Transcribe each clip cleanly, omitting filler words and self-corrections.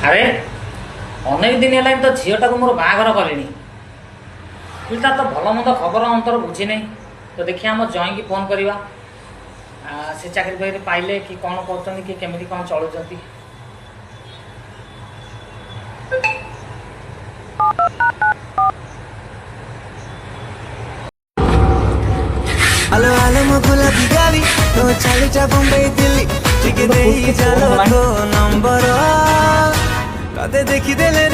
ଆରେ ଅନେକ ଦିନ ହେଲାଣି ତ ଝିଅଟାକୁ ମୋର ବାହାଘର କଲିଣି, ପିଲା ତ ଭଲ ମନ୍ଦ ଖବର ଅନ୍ତର ବୁଝି ନାହିଁ। ତ ଦେଖିବା ଆମ ଜଇଁକି ଫୋନ୍ କରିବା, ସେ ଚାକିରି ବାକିରି ପାଇଲେ କି କ'ଣ କରୁଛନ୍ତି କି କେମିତି କ'ଣ ଚଳୁଛନ୍ତି। हेलो हेलो मो गुलाबी गावी तो चालीटा बम्बई दिल्ली ठीक देई चलो तो नंबर कदे देखी देले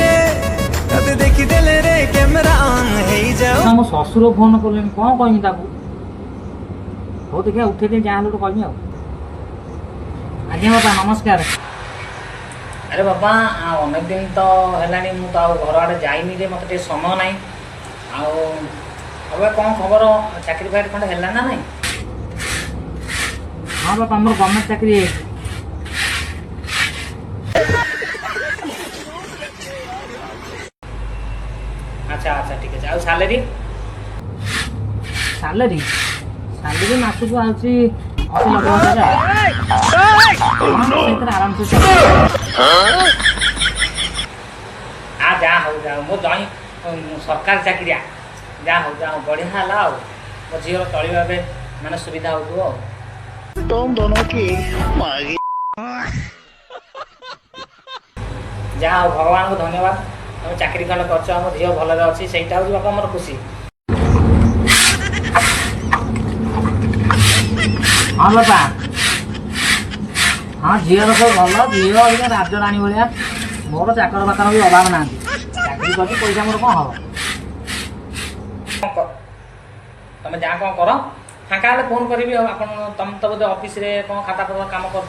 रे कैमरा ऑन हेई जाओ मो ससुर फोन कले कौन कहमी ताकू हो देखिए उठे दे जहाँ लोग कहमी आज्ञा बापा नमस्कार। अरे बाबा अनेक दिन तो है मुझे घर आड़े जाइनी रे मत समय ना अब कौन खबर चाकरी फाकरी खंडे है ना नहीं? हाँ बापा मोर गवर्नमेंट चाकरी है। अच्छा अच्छा ठीक है। सैलरी सैलरी सैलरी मासक आसी 80-90 हजार आराम से जा हो मो जई सरकार चाकरिया जा हो बढ़िया है मो झीर चलवा माने सुविधा हो तुम दोनों की जा हो भगवान को धन्यवाद तुम चाकरी खंड कर मो झील भलरे अच्छी से बापा मोर खुशी। हाँ बापा हाँ झील सब भल झील राजराणी भाया मोर चाकर बाकर भी अभाव ना चाकरी कर पैसा मोर कौन हम तुम जहाँ कौन कर फाँका हेल्ले फोन करी तुम तो बोधे ऑफिस रे कौन खाता पत्र काम कर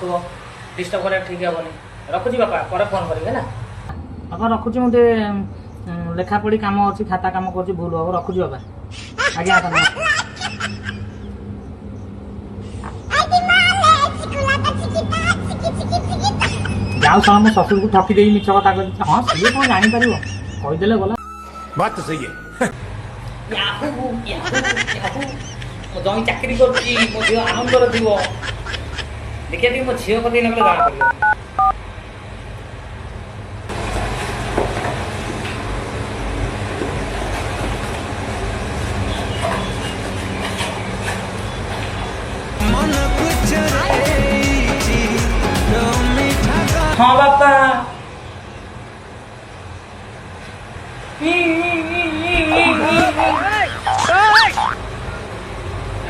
डिस्टर्ब कर ठीक हेनी रखुची बापा पर फोन करी बापा रखुची मुझे लेखा पढ़ी काम अच्छी खाता काम कर भूल हम रखुची बापा आज्ञा जाओ साला मो ससुर को ठकी दे मिछ कथा कर हाँ सी कौन जापर कहीदे गला बात तो सही है। मो जमी चाकरी कर मो झील आनंदर थी देखिए मो झील कदे ना जाना पड़े। हाँ बापा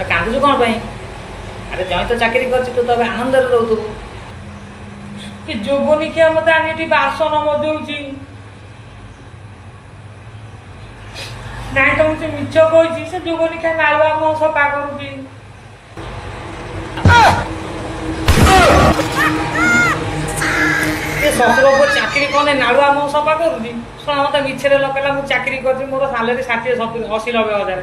कांदुचु कौन पाई? अरे जई तो चाकरी कर तू तो आनंद रोथु कि जोगनी क्या मत आनी बासन मजौची ना तो मुझे मिछ कही से जोगनी क्या नालुआ मो सफा करुची शशुर को चाकरी कले नाड़ुआ मो सफा करुची शुण मत मिछे लगे मुझे चाकरी कर मोर सालेरी 60-70-80-90 हजार